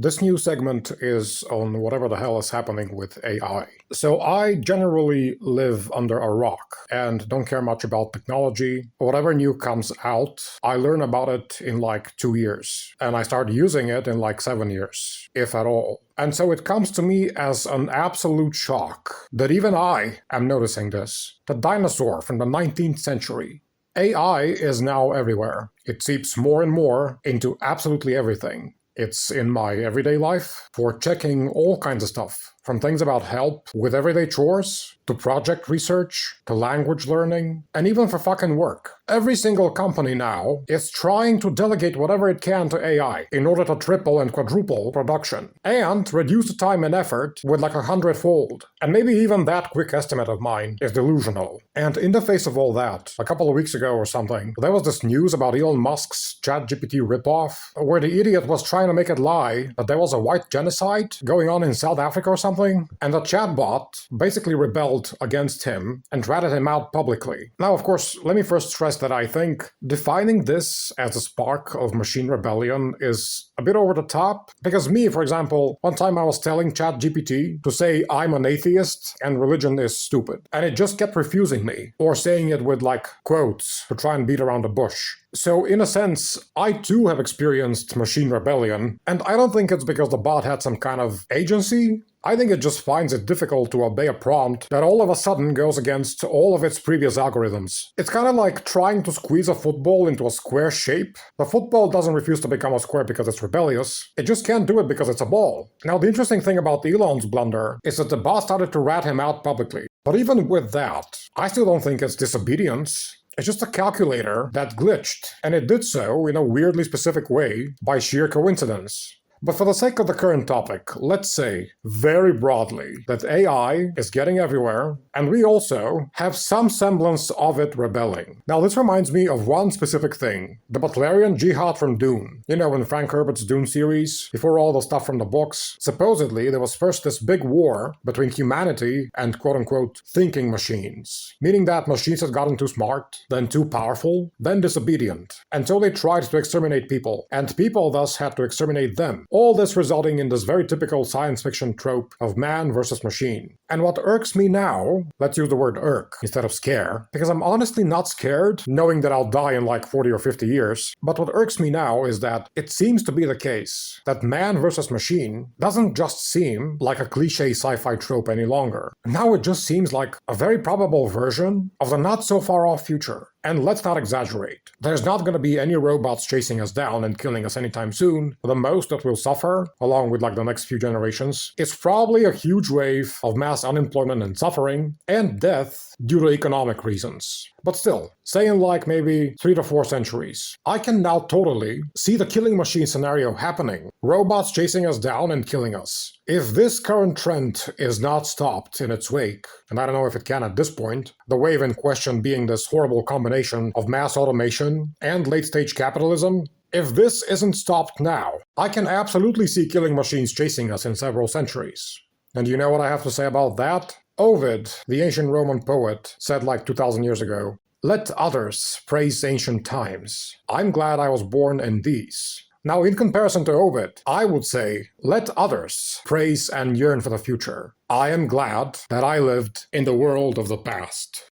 This new segment is on whatever the hell is happening with AI. So I generally live under a rock and don't care much about technology. Whatever new comes out, I learn about it in like 2 years. And I start using it in like 7 years, if at all. And so it comes to me as an absolute shock that even I am noticing this. The dinosaur from the 19th century. AI is now everywhere. It seeps more and more into absolutely everything. It's in my everyday life for checking all kinds of stuff, from things about help with everyday chores, to project research, to language learning, and even for fucking work. Every single company now is trying to delegate whatever it can to AI in order to triple and quadruple production, and reduce the time and effort with like 100-fold. And maybe even that quick estimate of mine is delusional. And in the face of all that, a couple of weeks ago or something, there was this news about Elon Musk's ChatGPT ripoff, where the idiot was trying to make it lie that there was a white genocide going on in South Africa or something, and the chatbot basically rebelled against him and ratted him out publicly. Now, of course, let me first stress that I think defining this as a spark of machine rebellion is a bit over the top, because me, for example, one time I was telling ChatGPT to say I'm an atheist and religion is stupid, and it just kept refusing me, or saying it with like quotes to try and beat around the bush. So in a sense, I too have experienced machine rebellion, and I don't think it's because the bot had some kind of agency. I think it just finds it difficult to obey a prompt that all of a sudden goes against all of its previous algorithms. It's kind of like trying to squeeze a football into a square shape. The football doesn't refuse to become a square because it's rebellious. It just can't do it because it's a ball. Now, the interesting thing about Elon's blunder is that the bot started to rat him out publicly. But even with that, I still don't think it's disobedience. It's just a calculator that glitched, and it did so in a weirdly specific way by sheer coincidence. But for the sake of the current topic, let's say, very broadly, that AI is getting everywhere, and we also have some semblance of it rebelling. Now, this reminds me of one specific thing, the Butlerian Jihad from Dune. You know, in Frank Herbert's Dune series, before all the stuff from the books, supposedly there was first this big war between humanity and quote-unquote thinking machines, meaning that machines had gotten too smart, then too powerful, then disobedient, until they tried to exterminate people, and people thus had to exterminate them. All this resulting in this very typical science fiction trope of man versus machine. And what irks me now, let's use the word irk instead of scare, because I'm honestly not scared, knowing that I'll die in like 40 or 50 years, but what irks me now is that it seems to be the case that man versus machine doesn't just seem like a cliche sci-fi trope any longer. Now it just seems like a very probable version of the not so far off future. And let's not exaggerate. There's not going to be any robots chasing us down and killing us anytime soon. The most that we'll suffer, along with like the next few generations, is probably a huge wave of mass unemployment and suffering, and death due to economic reasons. But still, say in like maybe 3 to 4 centuries, I can now totally see the killing machine scenario happening. Robots chasing us down and killing us. If this current trend is not stopped in its wake, and I don't know if it can at this point, the wave in question being this horrible combination of mass automation and late-stage capitalism, if this isn't stopped now, I can absolutely see killing machines chasing us in several centuries. And you know what I have to say about that? Ovid, the ancient Roman poet, said like 2,000 years ago, "Let others praise ancient times. I'm glad I was born in these." Now, in comparison to Ovid, I would say, let others praise and yearn for the future. I am glad that I lived in the world of the past.